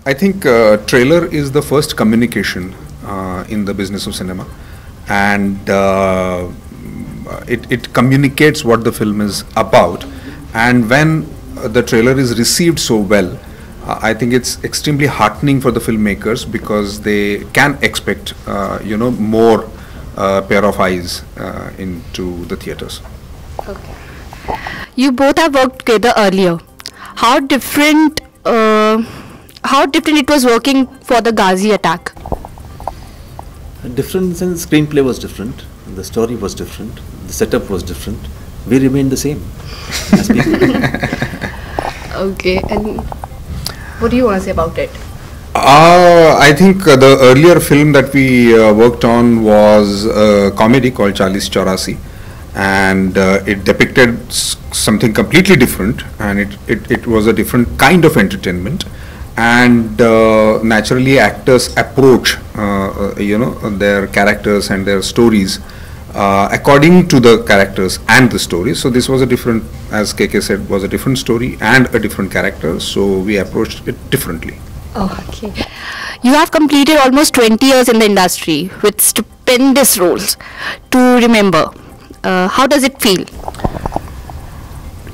I think trailer is the first communication in the business of cinema, and it communicates what the film is about. And when the trailer is received so well, I think it's extremely heartening for the filmmakers, because they can expect more pair of eyes into the theaters. Okay. You both have worked together earlier. How different? How different it was working for the Gaazi attack? Different in the sense, screenplay was different, the story was different, the setup was different. We remained the same as people. Okay, and what do you want to say about it? I think the earlier film that we worked on was a comedy called Chalis Chaurasi, and it depicted something completely different, and it was a different kind of entertainment. And naturally, actors approach their characters and their stories according to the characters and the stories. So this was a different, as KK said, was a different story and a different character, so we approached it differently. Oh, okay. You have completed almost 20 years in the industry with stupendous roles to remember. How does it feel?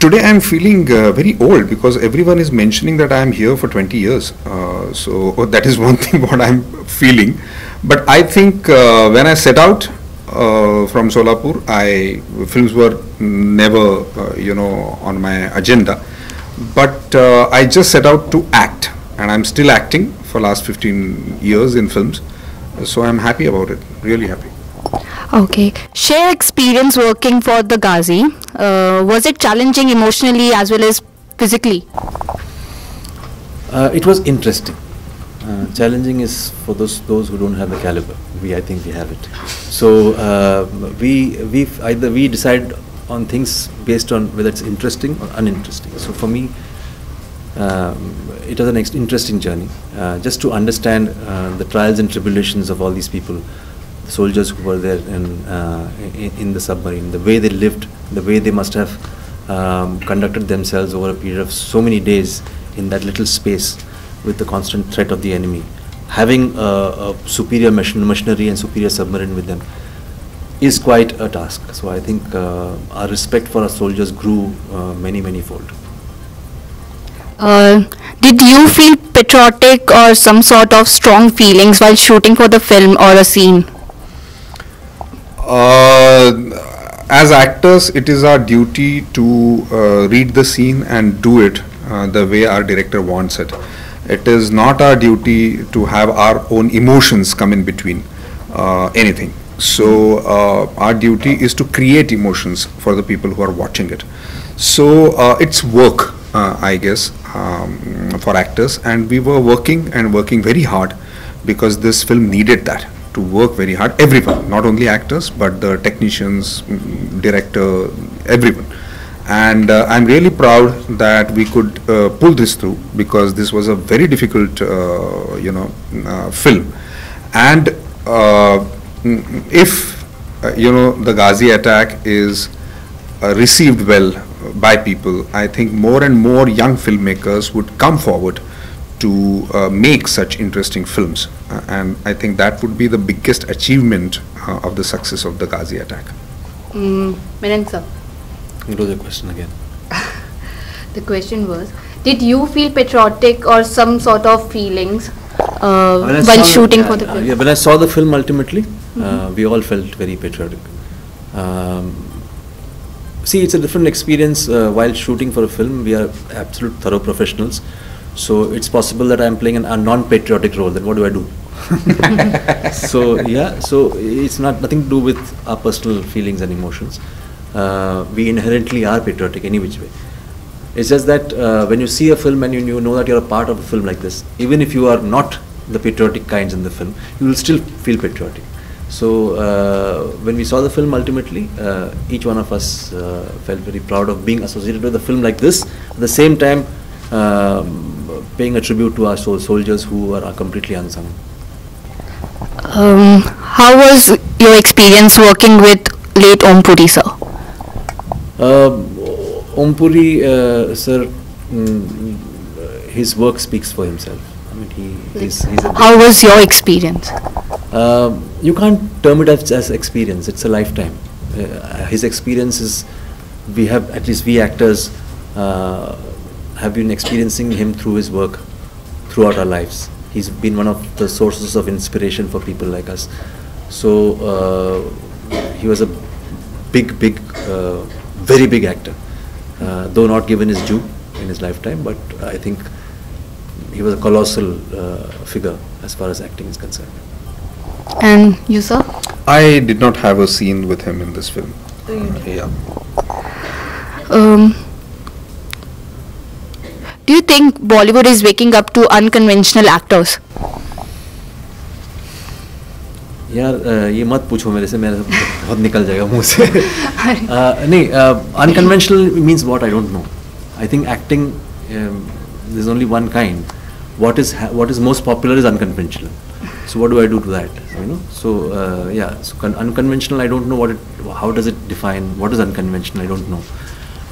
Today I am feeling very old, because everyone is mentioning that I am here for 20 years. So that is one thing what I am feeling. But I think when I set out from Solapur, films were never on my agenda. But I just set out to act, and I'm still acting for last 15 years in films. So I'm happy about it, really happy. Okay. Share experience working for the Gaazi. Was it challenging emotionally as well as physically? It was interesting. Challenging is for those who don't have the caliber. I think we have it. So we decide on things based on whether it's interesting or uninteresting. So for me, it was an interesting journey, just to understand the trials and tribulations of all these people, the soldiers who were there in the submarine, the way they lived, the way they must have conducted themselves over a period of so many days in that little space with the constant threat of the enemy. Having a superior machinery and superior submarine with them is quite a task. So I think our respect for our soldiers grew many fold. Did you feel patriotic or some sort of strong feelings while shooting for the film or a scene? As actors, it is our duty to read the scene and do it the way our director wants it. It is not our duty to have our own emotions come in between anything. So our duty is to create emotions for the people who are watching it. So it's work, I guess, for actors, and we were working very hard, because this film needed that, to work very hard. Everyone, not only actors, but the technicians, director, everyone. And I'm really proud that we could pull this through, because this was a very difficult film. And if the Gaazi attack is received well by people, I think more and more young filmmakers would come forward to make such interesting films, and I think that would be the biggest achievement of the success of the Gaazi attack. Menon sir. What was the question again? The question was, did you feel patriotic or some sort of feelings while shooting for the film? Yeah, when I saw the film ultimately, we all felt very patriotic. See, it's a different experience while shooting for a film. We are absolute thorough professionals. So it's possible that I'm playing a non-patriotic role. Then what do I do? So yeah, so it's nothing to do with our personal feelings and emotions. We inherently are patriotic any which way. It's just that when you see a film and you know that you're a part of a film like this, even if you are not the patriotic kinds in the film, you will still feel patriotic. So when we saw the film ultimately, each one of us felt very proud of being associated with a film like this. At the same time, paying a tribute to our soldiers who are completely unsung. How was your experience working with late Om Puri sir? Om Puri sir, his work speaks for himself. I mean, he's a How was your experience? you can't term it as experience. It's a lifetime. His experience is, we have, at least we actors, have been experiencing him through his work throughout our lives. He's been one of the sources of inspiration for people like us. So he was a big, very big actor, though not given his due in his lifetime, but I think he was a colossal figure as far as acting is concerned. And you, sir? I did not have a scene with him in this film. Yeah. Do you think Bollywood is waking up to unconventional actors? यार ये मत पूछो मेरे से, मेरा बहुत निकल जाएगा मुंह से. नहीं, unconventional means what I don't know. I think acting, there's only one kind. What is most popular is unconventional. So what do I do to that? You know. So yeah. So unconventional, I don't know how does it define? What is unconventional? I don't know.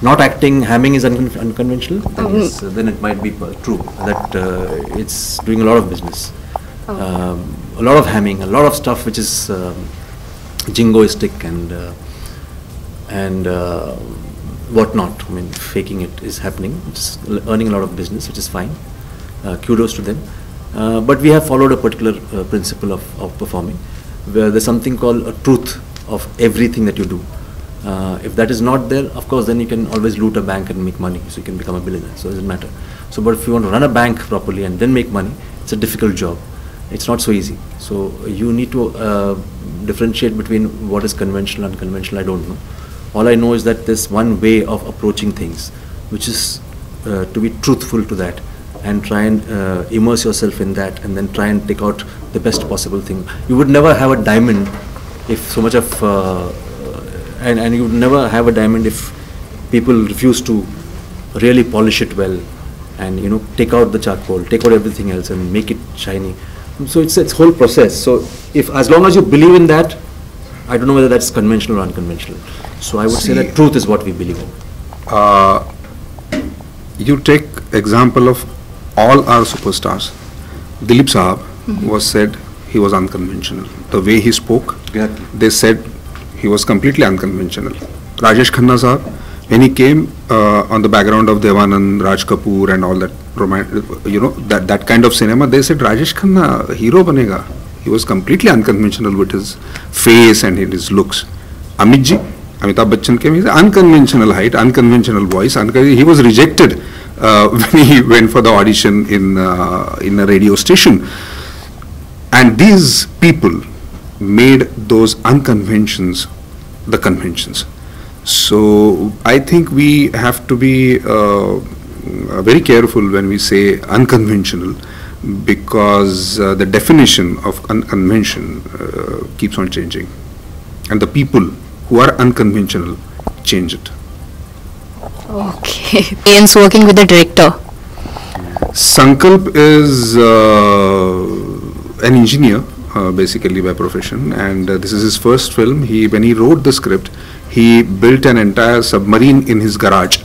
Not acting, hamming is unconventional. Then it might be true that it's doing a lot of business. A lot of hamming, a lot of stuff which is jingoistic and whatnot. I mean, faking it is happening. It's earning a lot of business, which is fine. Kudos to them. But we have followed a particular principle of performing, where there's something called a truth of everything that you do. If that is not there, of course, then you can always loot a bank and make money, so you can become a billionaire. So it doesn't matter. So, but if you want to run a bank properly and then make money, it's a difficult job. It's not so easy. So you need to differentiate between what is conventional and unconventional. I don't know. All I know is that there's one way of approaching things, which is to be truthful to that and try and immerse yourself in that, and then try and take out the best possible thing. You would never have a diamond if so much of and you would never have a diamond if people refuse to really polish it well and, you know, take out the charcoal, take out everything else and make it shiny. So it's a whole process. So if, as long as you believe in that, I don't know whether that's conventional or unconventional. So I would say that truth is what we believe in. You take example of all our superstars. Dilip Sahab was said he was unconventional. The way he spoke, they said he was completely unconventional. Rajesh Khanna Sahab, when he came on the background of Devanand, Raj Kapoor and all that, you know, that kind of cinema, they said Rajesh Khanna hero banega. He was completely unconventional with his face and his looks. Amit ji, Amitabh Bachchan came, he's unconventional height, unconventional voice. He was rejected when he went for the audition in a radio station. And these people made those unconventions the conventions. So I think we have to be very careful when we say unconventional, because the definition of unconvention keeps on changing, and the people who are unconventional change it. Okay. Ian's working with the director. Sankalp is an engineer basically by profession, and this is his first film. When he wrote the script, he built an entire submarine in his garage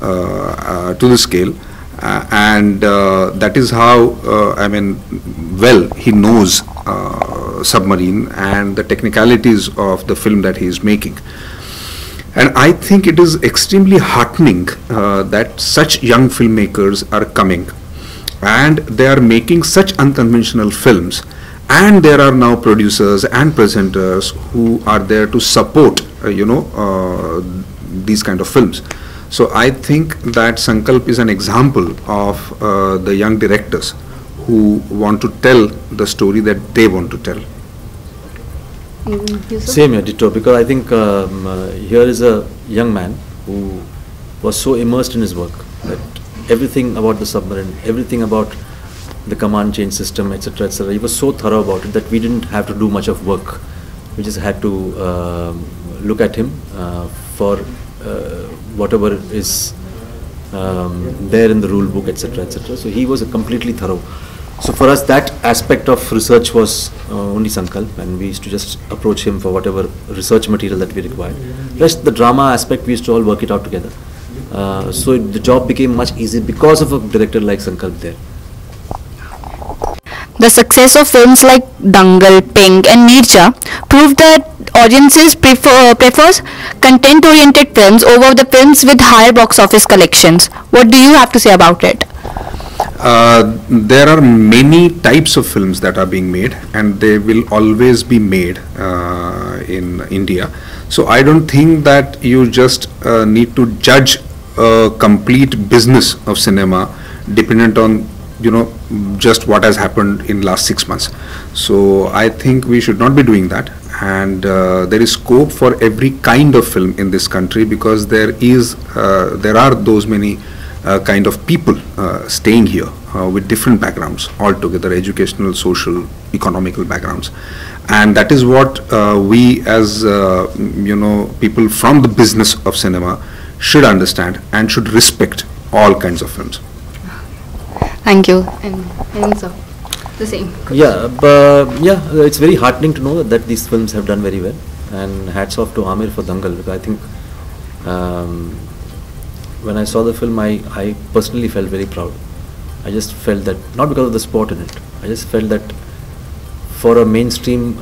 to the scale, and that is how well he knows submarine and the technicalities of the film that he is making. And I think it is extremely heartening that such young filmmakers are coming and they are making such unconventional films, and there are now producers and presenters who are there to support these kind of films. So I think that Sankalp is an example of the young directors who want to tell the story that they want to tell. Same here, ditto, because I think here is a young man who was so immersed in his work that everything about the submarine, everything about the command change system, etc., etc., he was so thorough about it that we didn't have to do much of work. We just had to look at him for whatever is there in the rule book, etc., etc. So he was a completely thorough. So for us, that aspect of research was only Sankalp, and we used to just approach him for whatever research material that we required. Rest, the drama aspect, we used to all work it out together. So the job became much easier because of a director like Sankalp there. The success of films like Dangal, Pink and Mircha proved that audiences prefers content-oriented films over the films with higher box office collections. What do you have to say about it? There are many types of films that are being made, and they will always be made in India. So I don't think that you just need to judge a complete business of cinema dependent on just what has happened in last 6 months. So I think we should not be doing that, and there is scope for every kind of film in this country, because there are those many kind of people staying here with different backgrounds altogether, educational, social, economical backgrounds, and that is what we as people from the business of cinema should understand and should respect all kinds of films. Thank you. And so the same. It's very heartening to know that these films have done very well, and hats off to Amir for Dangal, because I think when I saw the film, I personally felt very proud. I just felt that, not because of the sport in it, I just felt that for a mainstream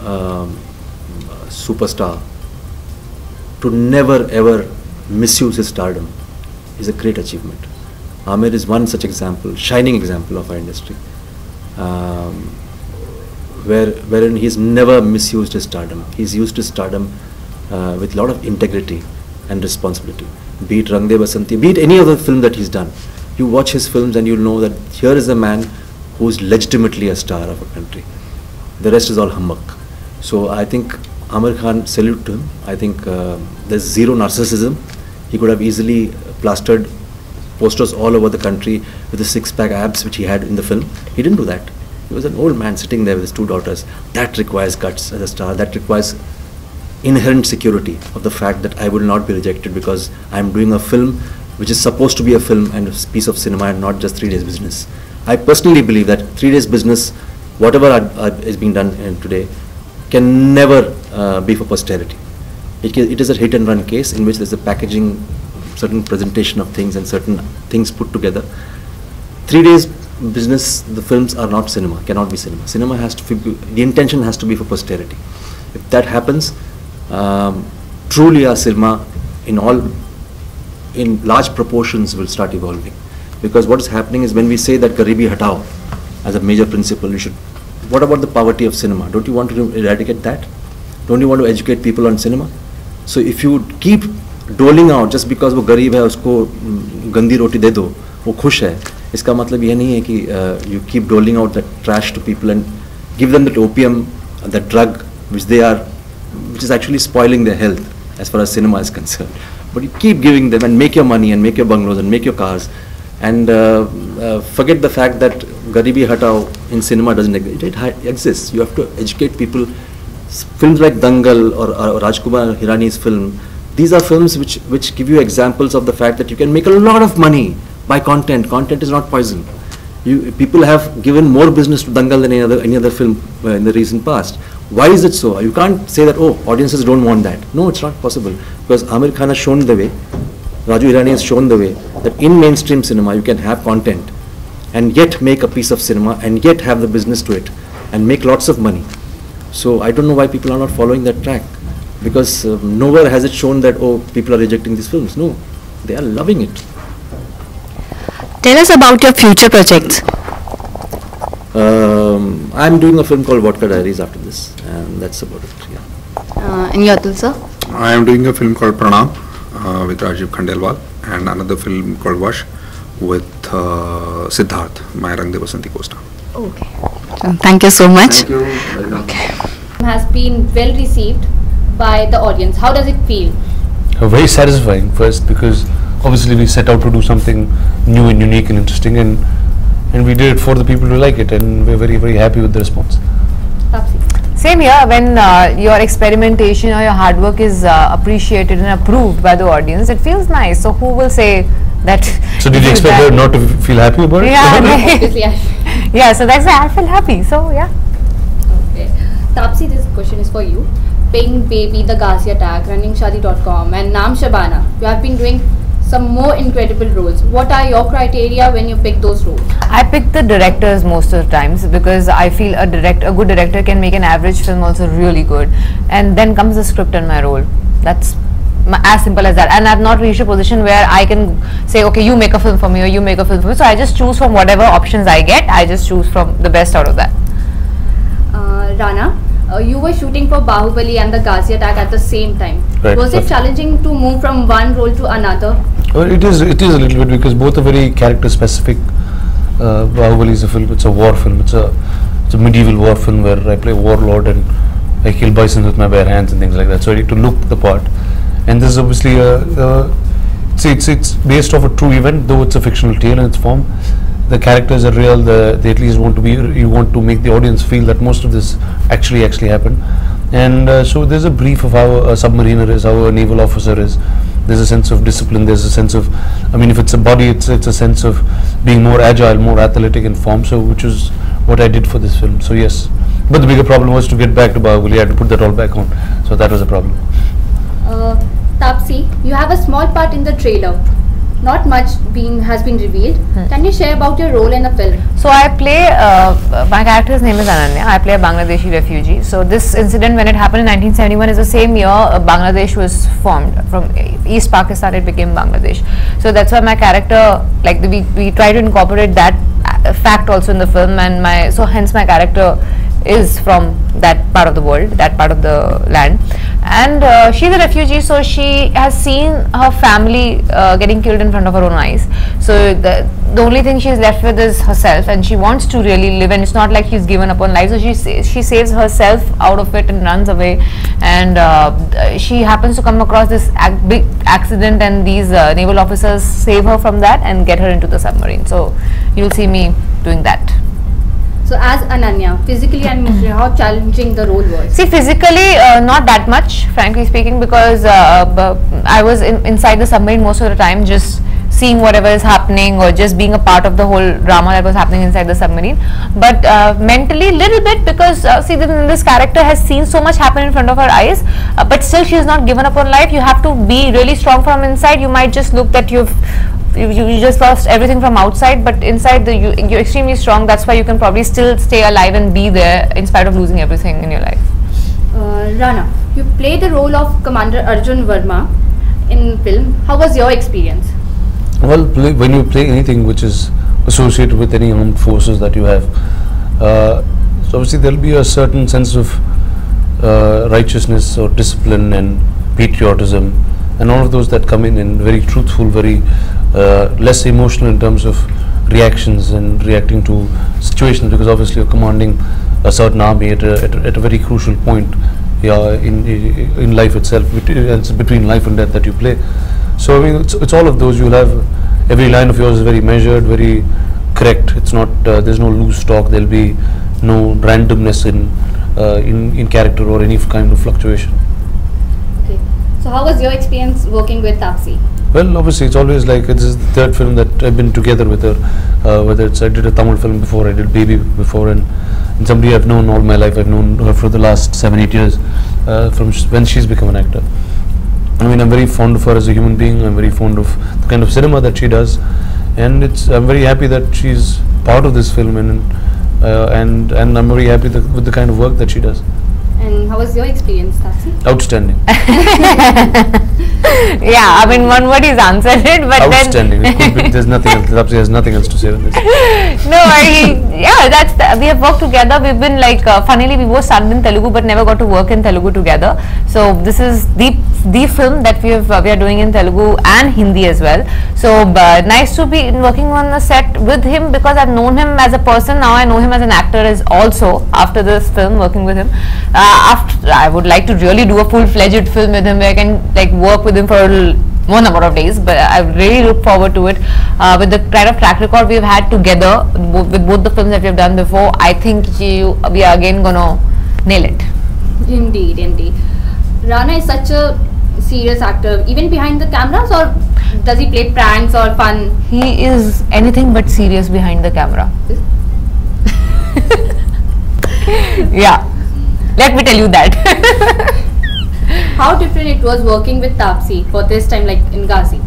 superstar to never ever misuse his stardom is a great achievement. Amir is one such example, shining example of our industry, wherein he's never misused his stardom. He's used his stardom with a lot of integrity and responsibility. Be it Rang De Basanti, be it any other film that he's done. You watch his films and you'll know that here is a man who's legitimately a star of a country. The rest is all humbug. So I think Amir Khan, salute to him. I think there's zero narcissism. He could have easily plastered posters all over the country with the six-pack abs which he had in the film. He didn't do that. He was an old man sitting there with his 2 daughters. That requires guts as a star. That requires inherent security of the fact that I will not be rejected because I am doing a film which is supposed to be a film and a piece of cinema and not just 3 days business. I personally believe that 3 days business, whatever is being done today, can never be for posterity. It is a hit and run case in which there's a packaging, certain presentation of things and certain things put together. 3 days business, the films are not cinema, cannot be cinema. Cinema has to be, the intention has to be for posterity. If that happens, truly our cinema in large proportions will start evolving. Because what is happening is when we say that Garibi Hatao as a major principle, what about the poverty of cinema? Don't you want to eradicate that? Don't you want to educate people on cinema? So if you keep doling out just because वो गरीब है उसको गंदी रोटी दे दो वो खुश है, इसका मतलब ये नहीं है कि you keep doling out that trash to people and give them that opium, that drug which is actually spoiling their health as far as cinema is concerned. But you keep giving them and make your money and make your bungalows and make your cars and forget the fact that Garibi Hatao in cinema doesn't exist. It exists. You have to educate people. Films like Dangal or Rajkumar Hirani's film, these are films which give you examples of the fact that you can make a lot of money by content. Content is not poison. People have given more business to Dangal than any other film in the recent past. Why is it so? You can't say that, oh, audiences don't want that. No, it's not possible. Because Amir Khan has shown the way, Raju Hirani has shown the way, that in mainstream cinema you can have content and yet make a piece of cinema and yet have the business to it and make lots of money. So I don't know why people are not following that track. Because nowhere has it shown that, oh, people are rejecting these films. No, they are loving it. Tell us about your future projects. I'm doing a film called Vodka Diaries after this, and that's about it. Yeah. And you, Atul sir? I am doing a film called Pranam with Rajiv Khandelwal, and another film called Vash with Siddharth, my Rang De Basanti co-star. Okay. So, thank you so much. Thank you. Okay. Has been well received by the audience. How does it feel? Very satisfying first, because obviously we set out to do something new and unique and interesting, and we did it for the people who like it, and we're very, very happy with the response. Tapsee. Same here, when your experimentation or your hard work is appreciated and approved by the audience, it feels nice. So who will say that? So did you expect her not to feel happy about it? Yeah, Obviously, yeah, so that's why I feel happy. So yeah. Okay. Tapsee, this question is for you. Pink Baby, the Gaazi attack, runningshadi.com and Naam Shabana. You have been doing some more incredible roles. What are your criteria when you pick those roles? I pick the directors most of the times because I feel a good director can make an average film also really good, and then comes the script and my role. That's as simple as that. And I've not reached a position where I can say, okay, you make a film for me or you make a film for me. So I just choose from whatever options I get. I just choose from the best out of that. Rana, you were shooting for Bahubali and the Gaazi attack at the same time. Right. Was it challenging to move from one role to another? Well, it is a little bit because both are very character specific. Bahubali is a film, it's a war film, it's a medieval war film where I play a warlord and I kill bisons with my bare hands and things like that. So I need to look the part. And this is obviously it's based off a true event, though it's a fictional tale in its form. The characters are real. They at least want to be. You want to make the audience feel that most of this actually happened. And so there's a brief of how a submariner is, how a naval officer is. There's a sense of discipline. There's a sense of, I mean, if it's a body, it's a sense of being more agile, more athletic in form. So which is what I did for this film. So yes, but the bigger problem was to get back to Bahubali. I had to put that all back on. So that was a problem. Tapsee, you have a small part in the trailer. Not much has been revealed. Can you share about your role in the film? So I play, my character's name is Ananya. I play a Bangladeshi refugee. So this incident, when it happened in 1971, is the same year Bangladesh was formed. From East Pakistan it became Bangladesh. So that's why my character, like we try to incorporate that fact also in the film, and so hence my character is from that part of the world, that part of the land. And she's a refugee, so she has seen her family getting killed in front of her own eyes. So the only thing she's left with is herself, and she wants to really live, and it's not like she's given up on life. So she saves herself out of it and runs away, and she happens to come across this big accident, and these naval officers save her from that and get her into the submarine. So you'll see me doing that. So as Ananya, physically and emotionally, how challenging the role was? See, physically not that much, frankly speaking, because I was inside the submarine most of the time, just seeing whatever is happening or just being a part of the whole drama that was happening inside the submarine. But mentally, little bit, because see, this character has seen so much happen in front of her eyes, but still she has not given up on life. You have to be really strong from inside. You might just look that you just lost everything from outside, but inside you're extremely strong. That's why you can probably still stay alive and be there in spite of losing everything in your life. Rana, you play the role of Commander Arjun Verma in film. How was your experience? Well, when you play anything which is associated with any armed forces that you have, so obviously there'll be a certain sense of righteousness or discipline and patriotism, and all of those that come in very truthful, very less emotional in terms of reactions and reacting to situations, because obviously you're commanding a certain army at a very crucial point in life itself. It's between life and death that you play. So I mean, it's all of those. You'll have every line of yours is very measured, very correct. It's not there's no loose talk. There'll be no randomness in character or any kind of fluctuation. Okay. So how was your experience working with Tapsee? Well, obviously it's always like this is the third film that I've been together with her. Whether it's I did a Tamil film before, I did Baby before, and somebody I've known all my life. I've known her for the last 7-8 years from when she's become an actor. I mean, I'm very fond of her as a human being. I'm very fond of the kind of cinema that she does, and I'm very happy that she's part of this film, and I'm very happy with the kind of work that she does. And how was your experience, Tapsee? Outstanding. Yeah, I mean, one word is answered it, but outstanding. It could be, there's nothing else. Tapsee has nothing else to say on this. No, we have worked together. We've been like, funnily, we both started in Telugu but never got to work in Telugu together. So this is the film that we are doing in Telugu and Hindi as well. So nice to be working on the set with him, because I've known him as a person. Now I know him as an actor as also after this film, working with him. I would like to really do a full-fledged film with him where I can like work with him for more number of days, but I really look forward to it. With the kind of track record we've had together with both the films that we've done before, I think we are again gonna nail it. Indeed, indeed. Rana is such a serious actor, even behind the cameras, or does he play pranks or fun? He is anything but serious behind the camera. Yeah, let me tell you that. How different it was working with Tapsee for this time, like in Gaazi?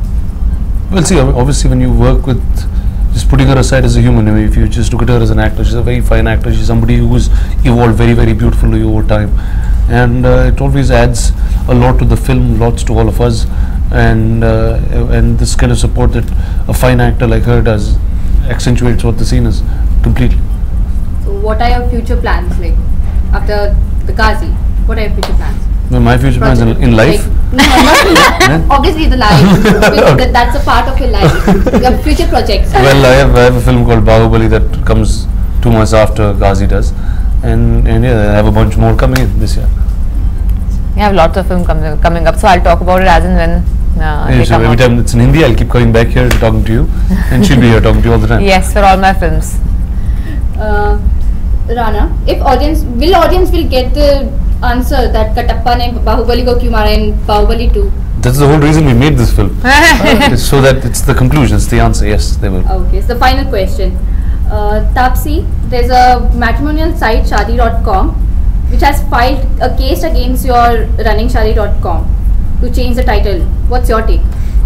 Well, see, obviously when you work with, just putting her aside as a human, I mean, if you just look at her as an actor, she's a very fine actor. She's somebody who's evolved very, very beautifully over time, and it always adds a lot to the film, lots to all of us, and this kind of support that a fine actor like her does accentuates what the scene is completely. So what are your future plans like after the Gaazi? What are your future plans? Well, my future plans in life. Like, no, not in life. Obviously the life. That's a part of your life. Your future projects. Well, I have a film called Bahubali that comes 2 months after Gaazi does, and yeah, I have a bunch more coming in this year. We have lots of film coming up, so I'll talk about it as and when they So come every out. time it's in Hindi, I'll keep coming back here and talking to you, and she'll be here talking to you all the time. Yes, for all my films. Rana, if audience will get the answer that Katappa ne Bahubali ko kyun mara in Bahubali 2. That's the whole reason we made this film, so that it's the conclusion, it's the answer. Yes, they will. Okay, so the final question. Tapsee, there's a matrimonial site Shadi.com which has filed a case against your running Shadi.com to change the title. What's your take?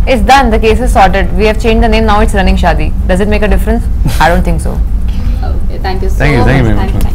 It's done. The case is sorted. We have changed the name. Now it's Running Shadi. Does it make a difference? I don't think so. Okay, thank you so Thank you much. very much.